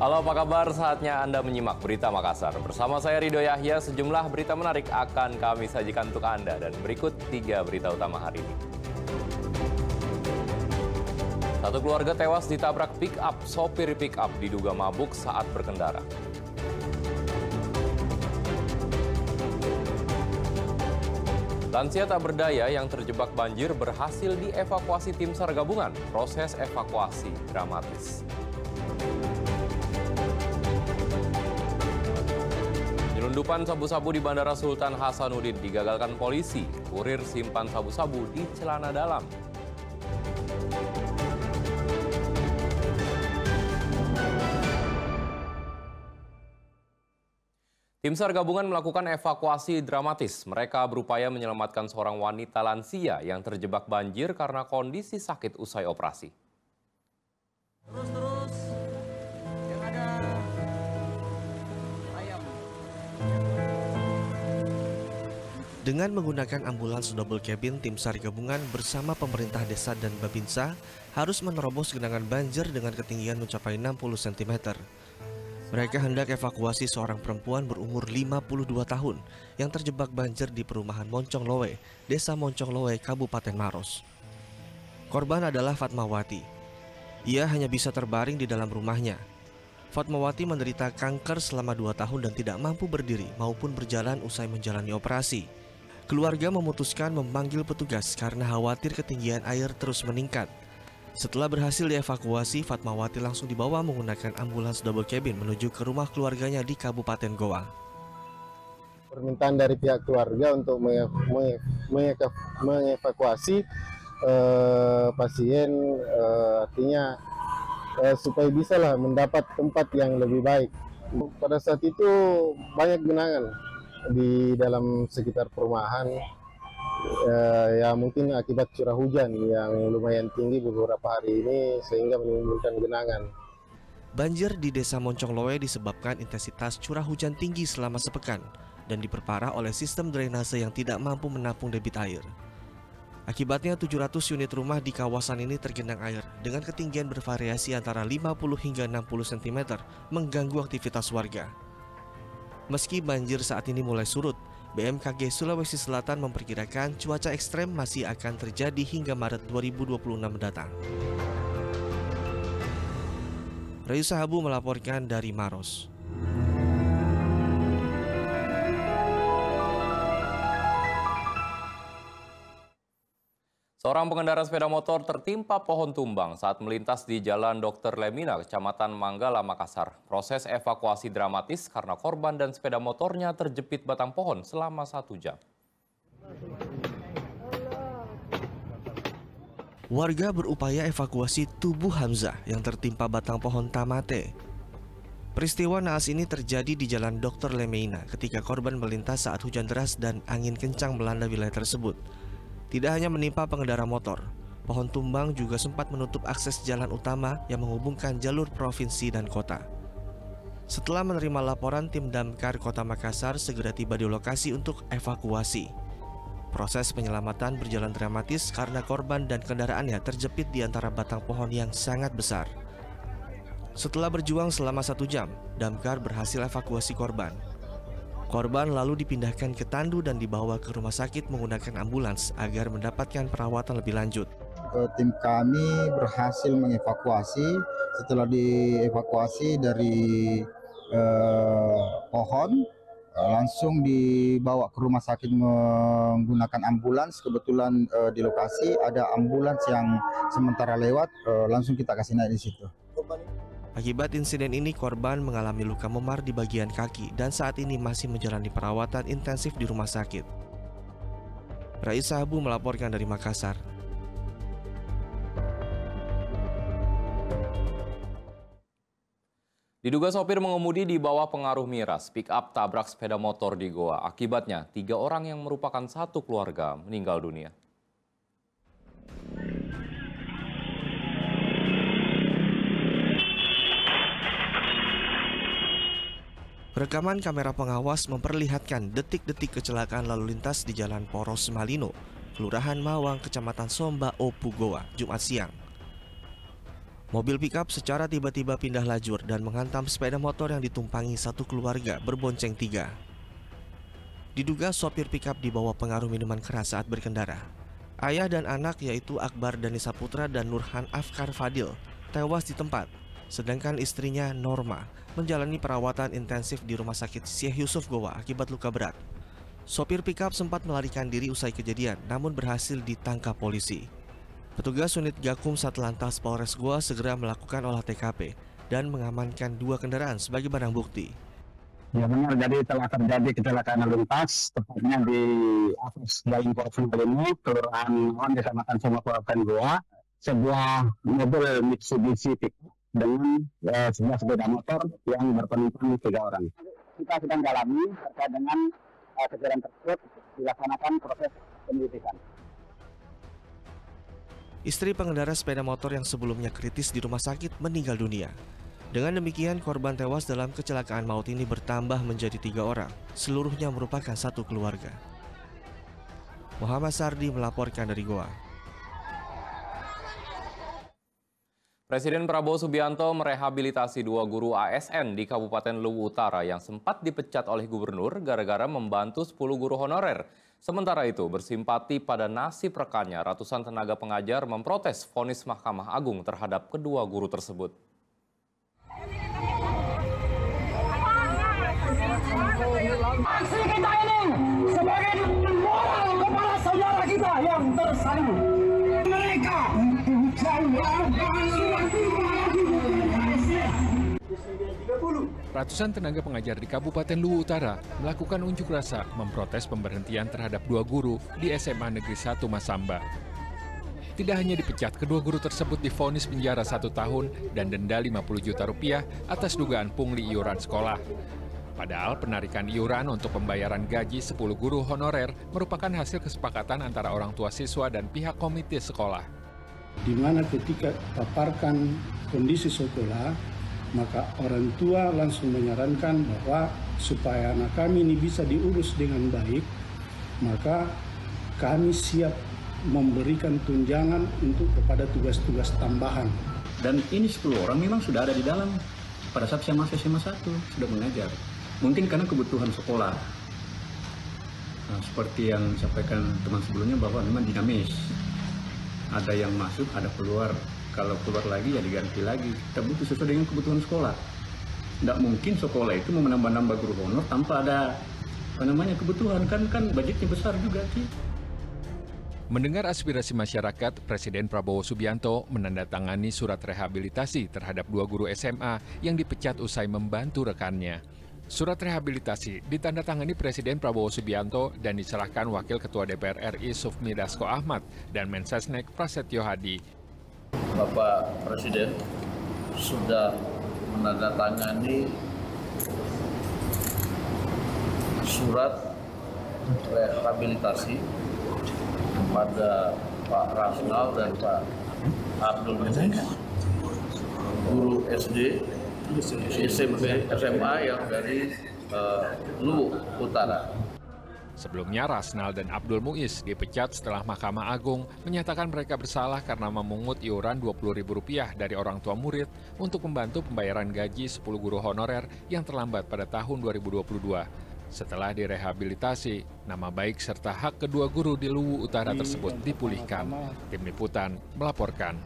Halo, apa kabar? Saatnya Anda menyimak Berita Makassar. Bersama saya Ridho Yahya, sejumlah berita menarik akan kami sajikan untuk Anda. Dan berikut 3 berita utama hari ini. Satu keluarga tewas ditabrak pick-up. Sopir pick-up diduga mabuk saat berkendara. Lansia tak berdaya yang terjebak banjir berhasil dievakuasi tim SAR gabungan. Proses evakuasi dramatis. Penyelundupan sabu-sabu di Bandara Sultan Hasanuddin digagalkan polisi. Kurir simpan sabu-sabu di celana dalam. Tim SAR gabungan melakukan evakuasi dramatis. Mereka berupaya menyelamatkan seorang wanita lansia yang terjebak banjir karena kondisi sakit usai operasi. Terus, yang ada ayam. Dengan menggunakan ambulans double cabin, tim SAR gabungan bersama pemerintah desa dan Babinsa harus menerobos genangan banjir dengan ketinggian mencapai 60 cm. Mereka hendak evakuasi seorang perempuan berumur 52 tahun yang terjebak banjir di perumahan Moncong Lowe, Desa Moncong Lowe, Kabupaten Maros. Korban adalah Fatmawati. Ia hanya bisa terbaring di dalam rumahnya. Fatmawati menderita kanker selama 2 tahun dan tidak mampu berdiri maupun berjalan usai menjalani operasi. Keluarga memutuskan memanggil petugas karena khawatir ketinggian air terus meningkat. Setelah berhasil dievakuasi, Fatmawati langsung dibawa menggunakan ambulans double cabin menuju ke rumah keluarganya di Kabupaten Goa. Permintaan dari pihak keluarga untuk mengevakuasi pasien, artinya supaya bisa mendapat tempat yang lebih baik. Pada saat itu banyak genangan di dalam sekitar perumahan. Ya mungkin akibat curah hujan yang lumayan tinggi beberapa hari ini sehingga menimbulkan genangan. Banjir di Desa Moncong Lowe disebabkan intensitas curah hujan tinggi selama sepekan dan diperparah oleh sistem drainase yang tidak mampu menampung debit air. Akibatnya 700 unit rumah di kawasan ini tergenang air dengan ketinggian bervariasi antara 50 hingga 60 cm mengganggu aktivitas warga. Meski banjir saat ini mulai surut, BMKG Sulawesi Selatan memperkirakan cuaca ekstrem masih akan terjadi hingga Maret 2026 mendatang. Rayu Sahabu melaporkan dari Maros. Seorang pengendara sepeda motor tertimpa pohon tumbang saat melintas di Jalan Dr. Lemina, Kecamatan Manggala, Makassar. Proses evakuasi dramatis karena korban dan sepeda motornya terjepit batang pohon selama 1 jam. Warga berupaya evakuasi tubuh Hamzah yang tertimpa batang pohon tamate. Peristiwa naas ini terjadi di Jalan Dr. Lemina ketika korban melintas saat hujan deras dan angin kencang melanda wilayah tersebut. Tidak hanya menimpa pengendara motor, pohon tumbang juga sempat menutup akses jalan utama yang menghubungkan jalur provinsi dan kota. Setelah menerima laporan, tim Damkar Kota Makassar segera tiba di lokasi untuk evakuasi. Proses penyelamatan berjalan dramatis karena korban dan kendaraannya terjepit di antara batang pohon yang sangat besar. Setelah berjuang selama 1 jam, Damkar berhasil evakuasi korban. Korban lalu dipindahkan ke tandu dan dibawa ke rumah sakit menggunakan ambulans agar mendapatkan perawatan lebih lanjut. Tim kami berhasil mengevakuasi. Setelah dievakuasi dari pohon, langsung dibawa ke rumah sakit menggunakan ambulans. Kebetulan di lokasi ada ambulans yang sementara lewat, langsung kita kasih naik di situ. Akibat insiden ini, korban mengalami luka memar di bagian kaki dan saat ini masih menjalani perawatan intensif di rumah sakit. Rayu Sahabu melaporkan dari Makassar. Diduga sopir mengemudi di bawah pengaruh miras, pick-up tabrak sepeda motor di Goa. Akibatnya, 3 orang yang merupakan satu keluarga meninggal dunia. Rekaman kamera pengawas memperlihatkan detik-detik kecelakaan lalu lintas di Jalan Poros Malino, Kelurahan Mawang, Kecamatan Somba Opu, Goa, Jumat siang. Mobil pickup secara tiba-tiba pindah lajur dan menghantam sepeda motor yang ditumpangi satu keluarga berbonceng 3. Diduga sopir pickup dibawa pengaruh minuman keras saat berkendara. Ayah dan anak yaitu Akbar Dani Saputra dan Nurhan Afkar Fadil tewas di tempat, sedangkan istrinya Norma menjalani perawatan intensif di Rumah Sakit Syekh Yusuf Goa akibat luka berat. Sopir pickup sempat melarikan diri usai kejadian, namun berhasil ditangkap polisi. Petugas unit Gakum Satlantas Polres Goa segera melakukan olah TKP dan mengamankan 2 kendaraan sebagai barang bukti. Ya benar, jadi telah terjadi kecelakaan lalu lintas, tepatnya di atas Jalan Korban Belimu, Kelurahan Nawan, Kecamatan Sumur, Kabupaten Goa. Sebuah mobil Mitsubishi pickup dengan sebuah sepeda motor yang berpenumpang 3 orang. Kita sedang dalami terkait dengan kejadian tersebut, dilaksanakan proses penyelidikan. Istri pengendara sepeda motor yang sebelumnya kritis di rumah sakit meninggal dunia. Dengan demikian, korban tewas dalam kecelakaan maut ini bertambah menjadi 3 orang. Seluruhnya merupakan satu keluarga. Muhammad Sardi melaporkan dari Goa. Presiden Prabowo Subianto merehabilitasi 2 guru ASN di Kabupaten Luwu Utara yang sempat dipecat oleh gubernur gara-gara membantu 10 guru honorer. Sementara itu, bersimpati pada nasib rekannya, ratusan tenaga pengajar memprotes vonis Mahkamah Agung terhadap kedua guru tersebut. Aksi kita ini sebagai moral kepada saudara kita yang tersalah. Mereka Ratusan tenaga pengajar di Kabupaten Luwu Utara melakukan unjuk rasa memprotes pemberhentian terhadap 2 guru di SMA Negeri 1 Masamba. Tidak hanya dipecat, kedua guru tersebut divonis penjara 1 tahun dan denda 50 juta rupiah atas dugaan pungli iuran sekolah. Padahal penarikan iuran untuk pembayaran gaji 10 guru honorer merupakan hasil kesepakatan antara orang tua siswa dan pihak komite sekolah. Di mana ketika paparkan kondisi sekolah, maka orang tua langsung menyarankan bahwa supaya anak kami ini bisa diurus dengan baik, maka kami siap memberikan tunjangan untuk kepada tugas-tugas tambahan. Dan ini 10 orang memang sudah ada di dalam pada saat saya masuk SMA 1 sudah mengajar. Mungkin karena kebutuhan sekolah. Nah, seperti yang disampaikan teman sebelumnya bahwa memang dinamis. Ada yang masuk, ada keluar. Kalau keluar lagi ya diganti lagi. Kita butuh sesuai dengan kebutuhan sekolah. Tidak mungkin sekolah itu mau menambah-nambah guru honor tanpa ada kebutuhan. Kan budgetnya besar juga sih. Mendengar aspirasi masyarakat, Presiden Prabowo Subianto menandatangani surat rehabilitasi terhadap 2 guru SMA yang dipecat usai membantu rekannya. Surat rehabilitasi ditandatangani Presiden Prabowo Subianto dan diserahkan Wakil Ketua DPR RI Sufmi Dasko Ahmad dan Mensesnek Prasetyo Hadi. Bapak Presiden sudah menandatangani surat rehabilitasi kepada Pak Rasnal dan Pak Abdul Muiz, guru SD, SMP, SMA yang dari Luwu Utara. Sebelumnya, Rasnal dan Abdul Muiz dipecat setelah Mahkamah Agung menyatakan mereka bersalah karena memungut iuran Rp20.000 dari orang tua murid untuk membantu pembayaran gaji 10 guru honorer yang terlambat pada tahun 2022. Setelah direhabilitasi, nama baik serta hak kedua guru di Luwu Utara tersebut dipulihkan. Tim Liputan melaporkan.